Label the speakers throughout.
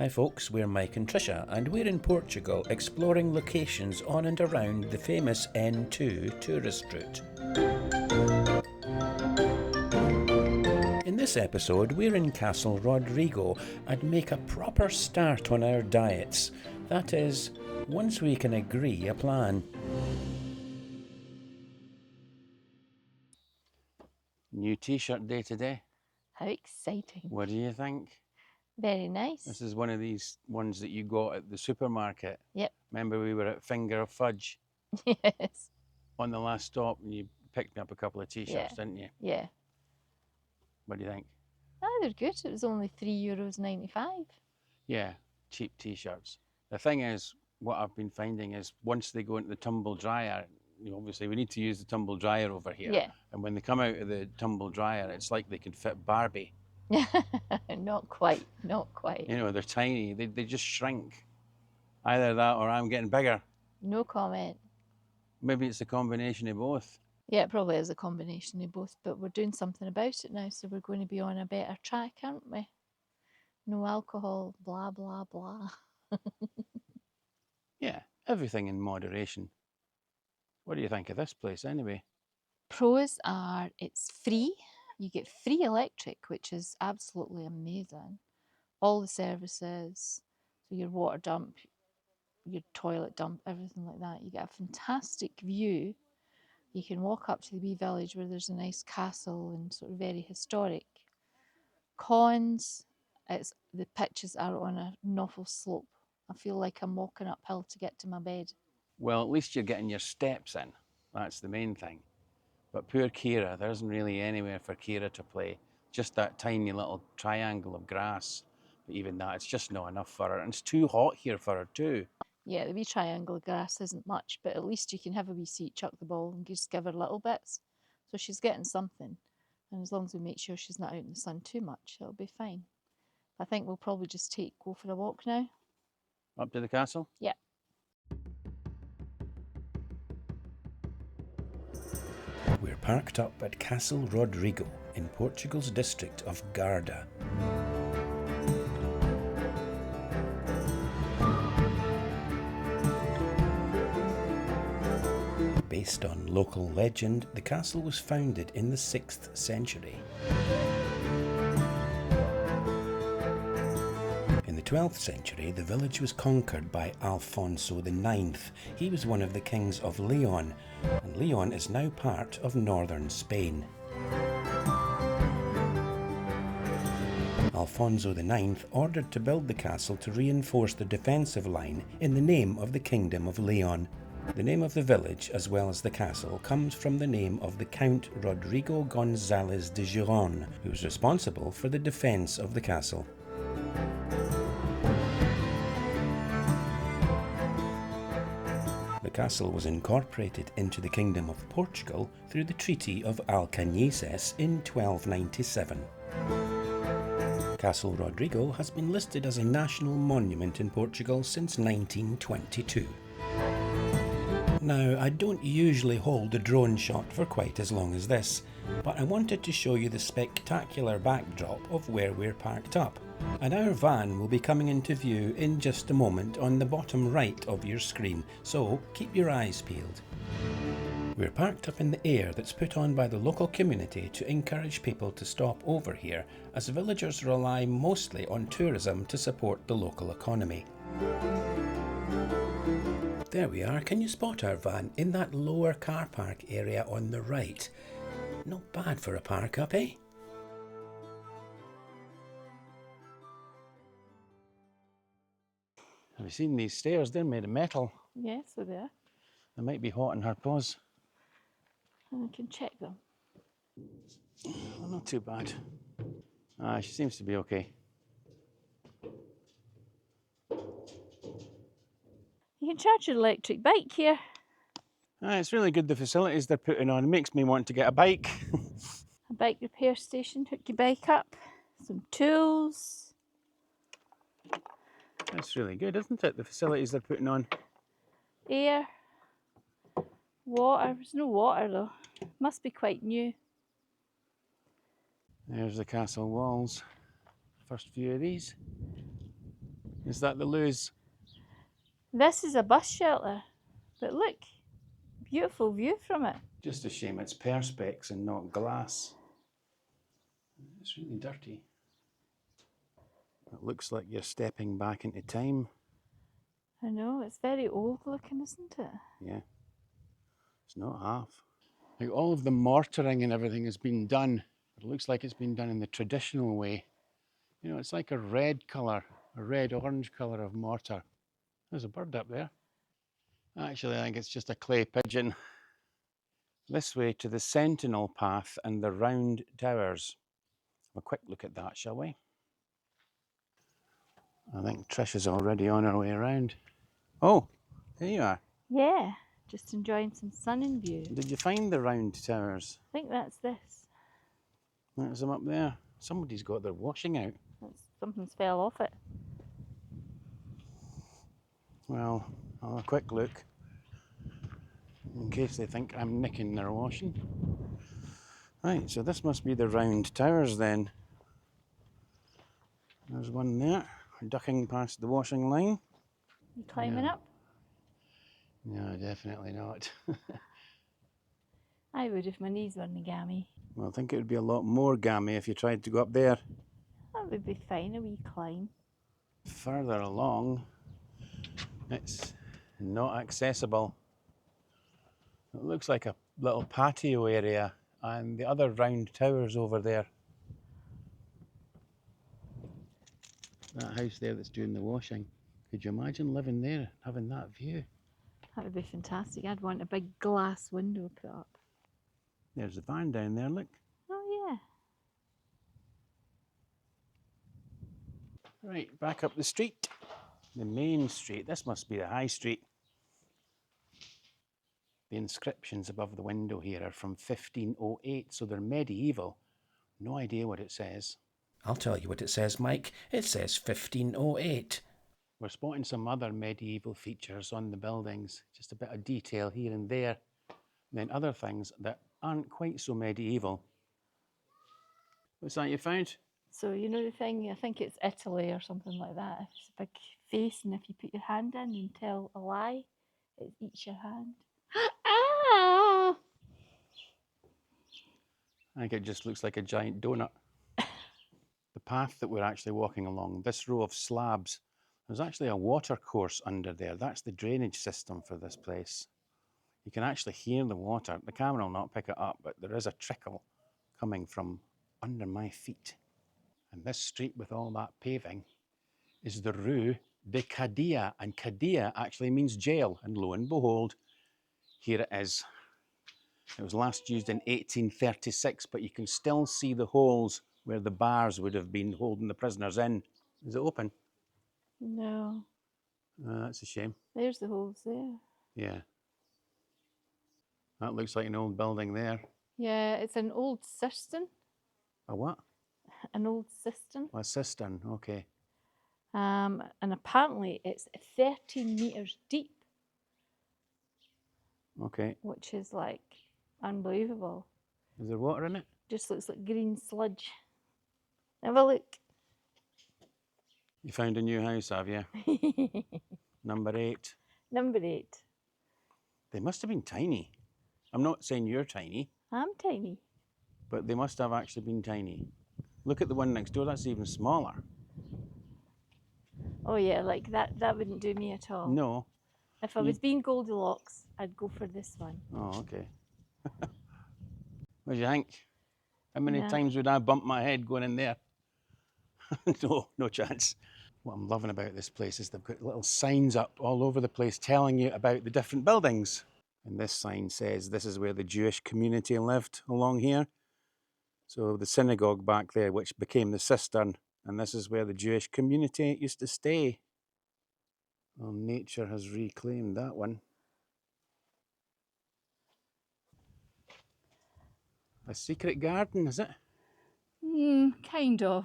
Speaker 1: Hi folks, we're Mike and Trisha and we're in Portugal exploring locations on and around the famous N2 tourist route. In this episode we're in Castle Rodrego and make a proper start on our diets. That is, once we can agree a plan. New t-shirt day today.
Speaker 2: How exciting.
Speaker 1: What do you think?
Speaker 2: Very nice.
Speaker 1: This is one of these ones that you got at the supermarket.
Speaker 2: Yep.
Speaker 1: Remember we were at Finger of Fudge
Speaker 2: Yes.
Speaker 1: on the last stop and you picked me up a couple of t-shirts, didn't you?
Speaker 2: Yeah.
Speaker 1: What do you think?
Speaker 2: Oh, they're good. It was only €3.95.
Speaker 1: Yeah, cheap t-shirts. The thing is, what I've been finding is once they go into the tumble dryer, obviously we need to use the tumble dryer over here.
Speaker 2: Yeah.
Speaker 1: And when they come out of the tumble dryer, it's like they can fit Barbie.
Speaker 2: Not quite.
Speaker 1: They're tiny. They just shrink. Either that or I'm getting bigger.
Speaker 2: No comment.
Speaker 1: Maybe it's a combination of both.
Speaker 2: Yeah, it probably is a combination of both, but we're doing something about it now, so we're going to be on a better track, aren't we? No alcohol, blah, blah, blah.
Speaker 1: Yeah, everything in moderation. What do you think of this place anyway?
Speaker 2: Pros are it's free. You get free electric, which is absolutely amazing. All the services, so your water dump, your toilet dump, everything like that. You get a fantastic view. You can walk up to the wee village where there's a nice castle and sort of very historic. Cons, the pitches are on an awful slope. I feel like I'm walking uphill to get to my bed.
Speaker 1: Well, at least you're getting your steps in. That's the main thing. But poor Kira, there isn't really anywhere for Kira to play. Just that tiny little triangle of grass. But even that, it's just not enough for her. And it's too hot here for her too.
Speaker 2: Yeah, the wee triangle of grass isn't much, but at least you can have a wee seat, chuck the ball and just give her little bits. So she's getting something. And as long as we make sure she's not out in the sun too much, it'll be fine. I think we'll probably just go for a walk now.
Speaker 1: Up to the castle?
Speaker 2: Yeah.
Speaker 1: We're parked up at Castle Rodrego in Portugal's district of Guarda. Based on local legend, the castle was founded in the 6th century. In the 12th century, the village was conquered by Alfonso IX. He was one of the kings of Leon, and Leon is now part of northern Spain. Alfonso IX ordered to build the castle to reinforce the defensive line in the name of the Kingdom of Leon. The name of the village, as well as the castle, comes from the name of the Count Rodrigo González de Giron, who was responsible for the defence of the castle. The castle was incorporated into the Kingdom of Portugal through the Treaty of Alcañices in 1297. Castle Rodrego has been listed as a national monument in Portugal since 1922. Now, I don't usually hold a drone shot for quite as long as this, but I wanted to show you the spectacular backdrop of where we're parked up. And our van will be coming into view in just a moment on the bottom right of your screen, so keep your eyes peeled. We're parked up in the Aire that's put on by the local community to encourage people to stop over here, as villagers rely mostly on tourism to support the local economy. There we are. Can you spot our van in that lower car park area on the right? Not bad for a park up, eh? Have you seen these stairs? They're made of metal.
Speaker 2: Yeah, so there.
Speaker 1: They might be hot in her paws.
Speaker 2: And we can check them.
Speaker 1: Well, not too bad. She seems to be okay.
Speaker 2: You can charge your electric bike here.
Speaker 1: It's really good, the facilities they're putting on. It makes me want to get a bike.
Speaker 2: A bike repair station, hook your bike up. Some tools.
Speaker 1: That's really good, isn't it? The facilities they're putting on.
Speaker 2: Air. Water. There's no water though. Must be quite new.
Speaker 1: There's the castle walls. First view of these. Is that the loos?
Speaker 2: This is a bus shelter, but look, beautiful view from it.
Speaker 1: Just a shame it's perspex and not glass. It's really dirty. It looks like you're stepping back into time.
Speaker 2: I know, it's very old looking, isn't it?
Speaker 1: Yeah. It's not half. Like all of the mortaring and everything has been done. It looks like it's been done in the traditional way. You know, it's like a red colour, a red-orange colour of mortar. There's a bird up there. Actually, I think it's just a clay pigeon. This way to the Sentinel Path and the round towers. Have a quick look at that, shall we? I think Trish is already on her way around. Oh, there you are.
Speaker 2: Yeah, just enjoying some sun and view.
Speaker 1: Did you find the round towers?
Speaker 2: I think that's this.
Speaker 1: There's them up there. Somebody's got their washing out.
Speaker 2: Something's fell off it.
Speaker 1: Well, I'll have a quick look in case they think I'm nicking their washing. Right, so this must be the round towers then. There's one there, ducking past the washing line.
Speaker 2: You climbing up?
Speaker 1: No, definitely not.
Speaker 2: I would if my knees weren't gammy.
Speaker 1: Well, I think it would be a lot more gammy if you tried to go up there.
Speaker 2: That would be fine, a wee climb.
Speaker 1: Further along, it's not accessible. It looks like a little patio area and the other round towers over there. That house there that's doing the washing. Could you imagine living there, having that view?
Speaker 2: That would be fantastic. I'd want a big glass window put up.
Speaker 1: There's the van down there, look.
Speaker 2: Oh yeah.
Speaker 1: Right, back up the street. The main street. This must be the high street. The inscriptions above the window here are from 1508, so they're medieval. No idea what it says. I'll tell you what it says, Mike. It says 1508. We're spotting some other medieval features on the buildings. Just a bit of detail here and there. And then other things that aren't quite so medieval. What's that you found?
Speaker 2: So you know the thing, I think it's Italy or something like that. It's a big face, and if you put your hand in and tell a lie, it eats your hand. Ah!
Speaker 1: I think it just looks like a giant donut. The path that we're actually walking along, this row of slabs, there's actually a water course under there. That's the drainage system for this place. You can actually hear the water. The camera will not pick it up, but there is a trickle coming from under my feet. And this street with all that paving is the Rue de Cadia. And Cadia actually means jail. And lo and behold, here it is. It was last used in 1836, but you can still see the holes where the bars would have been holding the prisoners in. Is it open?
Speaker 2: No.
Speaker 1: That's a shame.
Speaker 2: There's the holes there.
Speaker 1: Yeah. That looks like an old building there.
Speaker 2: Yeah, it's an old cistern.
Speaker 1: A what?
Speaker 2: An old cistern.
Speaker 1: A cistern, okay.
Speaker 2: And apparently it's 13 metres deep.
Speaker 1: Okay.
Speaker 2: Which is like unbelievable.
Speaker 1: Is there water in it?
Speaker 2: Just looks like green sludge. Have a look.
Speaker 1: You found a new house, have you? Number 8.
Speaker 2: Number 8.
Speaker 1: They must have been tiny. I'm not saying you're tiny.
Speaker 2: I'm tiny.
Speaker 1: But they must have actually been tiny. Look at the one next door, that's even smaller.
Speaker 2: Oh yeah, like that wouldn't do me at all.
Speaker 1: No.
Speaker 2: If I was being Goldilocks, I'd go for this one.
Speaker 1: Oh, okay. What do you think? How many times would I bump my head going in there? No chance. What I'm loving about this place is they've got little signs up all over the place telling you about the different buildings. And this sign says this is where the Jewish community lived along here. So the synagogue back there, which became the cistern, and this is where the Jewish community used to stay. Well, nature has reclaimed that one. A secret garden, is it?
Speaker 2: Kind of.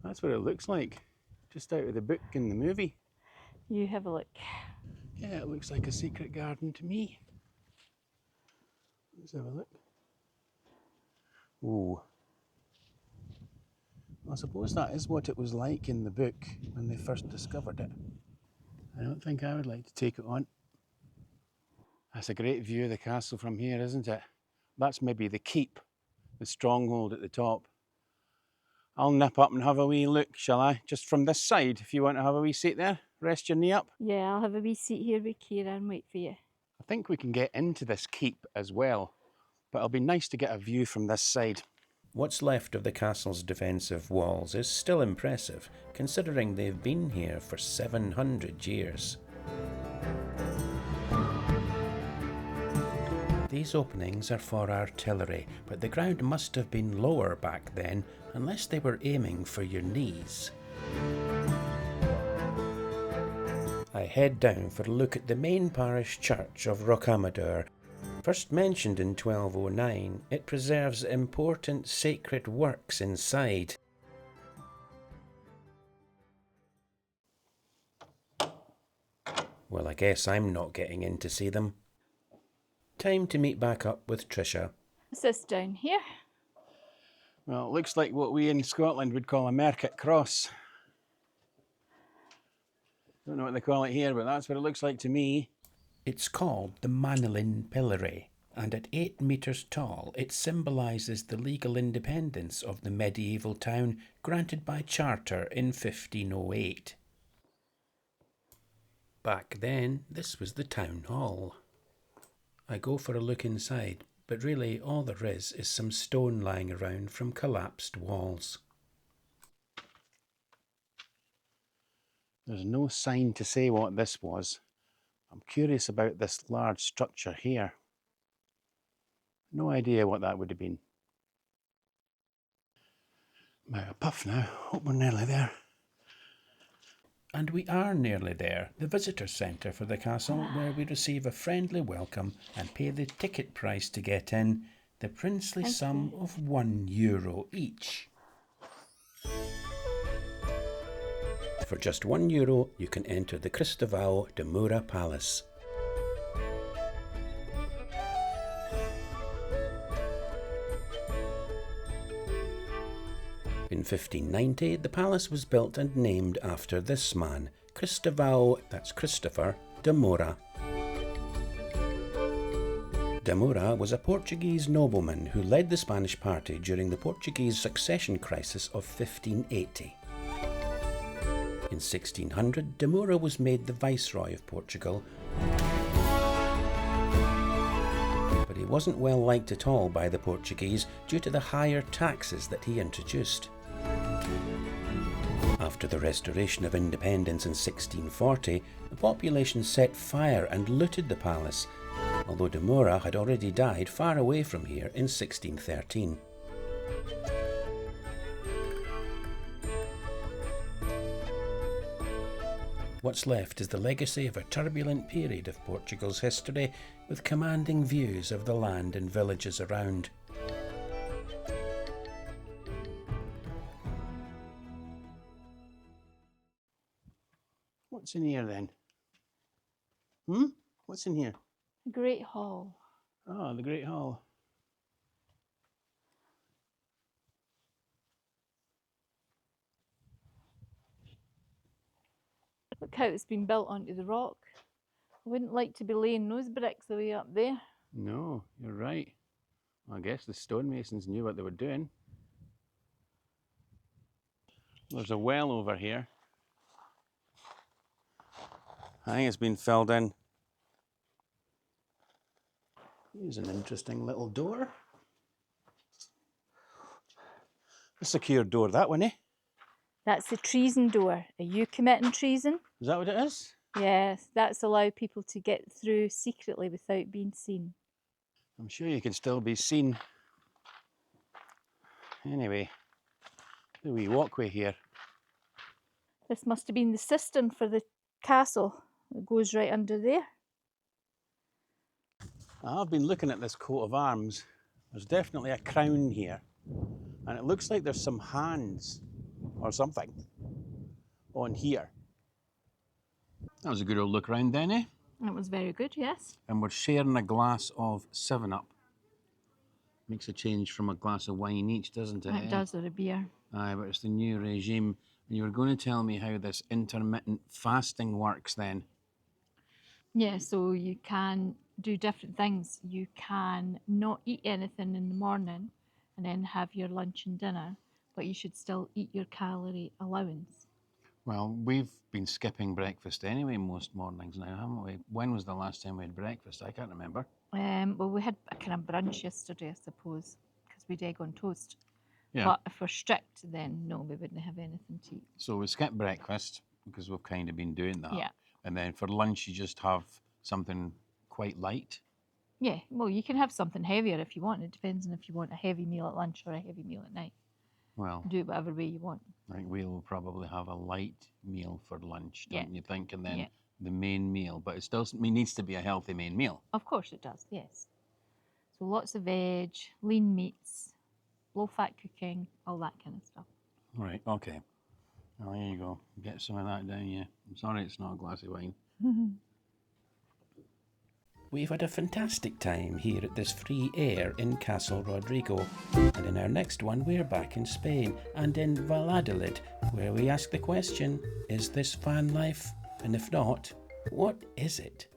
Speaker 1: That's what it looks like, just out of the book in the movie.
Speaker 2: You have a look.
Speaker 1: Yeah, it looks like a secret garden to me. Let's have a look. Ooh. I suppose that is what it was like in the book when they first discovered it. I don't think I would like to take it on. That's a great view of the castle from here, isn't it? That's maybe the keep, the stronghold at the top. I'll nip up and have a wee look, shall I? Just from this side, if you want to have a wee seat there, rest your knee up.
Speaker 2: Yeah, I'll have a wee seat here with Kira and wait for you.
Speaker 1: I think we can get into this keep as well, but it'll be nice to get a view from this side. What's left of the castle's defensive walls is still impressive, considering they've been here for 700 years. These openings are for artillery, but the ground must have been lower back then, unless they were aiming for your knees. I head down for a look at the main parish church of Rocamadour. First mentioned in 1209, it preserves important sacred works inside. Well, I guess I'm not getting in to see them. Time to meet back up with Trisha.
Speaker 2: What's this down here?
Speaker 1: Well, it looks like what we in Scotland would call a market cross. Don't know what they call it here, but that's what it looks like to me. It's called the Manolin Pillory, and at 8 metres tall, it symbolises the legal independence of the medieval town granted by charter in 1508. Back then, this was the town hall. I go for a look inside, but really all there is some stone lying around from collapsed walls. There's no sign to say what this was. I'm curious about this large structure here. No idea what that would have been. I'm out of puff now. Hope we're nearly there. And we are nearly there, the visitor centre for the castle, where we receive a friendly welcome and pay the ticket price to get in, the princely sum of €1 each. For just €1, you can enter the Cristovao de Moura Palace. In 1590, the palace was built and named after this man, Cristovao, that's Christopher, de Moura. De Moura was a Portuguese nobleman who led the Spanish party during the Portuguese succession crisis of 1580. In 1600, de Moura was made the Viceroy of Portugal, but he wasn't well liked at all by the Portuguese due to the higher taxes that he introduced. After the restoration of independence in 1640, the population set fire and looted the palace, although de Moura had already died far away from here in 1613. What's left is the legacy of a turbulent period of Portugal's history, with commanding views of the land and villages around. What's in here then? What's in here?
Speaker 2: The Great Hall.
Speaker 1: Oh, the Great Hall.
Speaker 2: Look how it's been built onto the rock. I wouldn't like to be laying those bricks the way up there.
Speaker 1: No, you're right. I guess the stonemasons knew what they were doing. There's a well over here. I think it's been filled in. Here's an interesting little door. A secure door, that one, eh?
Speaker 2: That's the treason door. Are you committing treason?
Speaker 1: Is that what it is?
Speaker 2: Yes, that's allow people to get through secretly without being seen.
Speaker 1: I'm sure you can still be seen. Anyway, the wee walkway here.
Speaker 2: This must have been the cistern for the castle. It goes right under there.
Speaker 1: I've been looking at this coat of arms. There's definitely a crown here. And it looks like there's some hands or something on here. That was a good old look round then, eh?
Speaker 2: That was very good, yes.
Speaker 1: And we're sharing a glass of 7-Up. Makes a change from a glass of wine each, doesn't it?
Speaker 2: It does, or a beer.
Speaker 1: Aye, but it's the new regime. And you were going to tell me how this intermittent fasting works then.
Speaker 2: Yeah, so you can do different things. You can not eat anything in the morning and then have your lunch and dinner, but you should still eat your calorie allowance.
Speaker 1: Well, we've been skipping breakfast anyway most mornings now, haven't we? When was the last time we had breakfast? I can't remember.
Speaker 2: Well, we had a kind of brunch yesterday, I suppose, because we'd egg on toast.
Speaker 1: Yeah.
Speaker 2: But if we're strict, then no, we wouldn't have anything to eat.
Speaker 1: So we skip breakfast because we've kind of been doing that.
Speaker 2: Yeah.
Speaker 1: And then for lunch, you just have something quite light.
Speaker 2: Yeah, well, you can have something heavier if you want. It depends on if you want a heavy meal at lunch or a heavy meal at night.
Speaker 1: Well,
Speaker 2: Do it whatever way you want.
Speaker 1: I think we'll probably have a light meal for lunch, don't
Speaker 2: Yeah.
Speaker 1: you think? And then
Speaker 2: Yeah.
Speaker 1: the main meal. But it still needs to be a healthy main meal.
Speaker 2: Of course it does, yes. So lots of veg, lean meats, low fat cooking, all that kind of stuff.
Speaker 1: Right, okay. Well, there you go. Get some of that down you. I'm sorry it's not a glass of wine. We've had a fantastic time here at this free Aire in Castle Rodrego, and in our next one we're back in Spain and in Valladolid, where we ask the question, is this van life? And if not, what is it?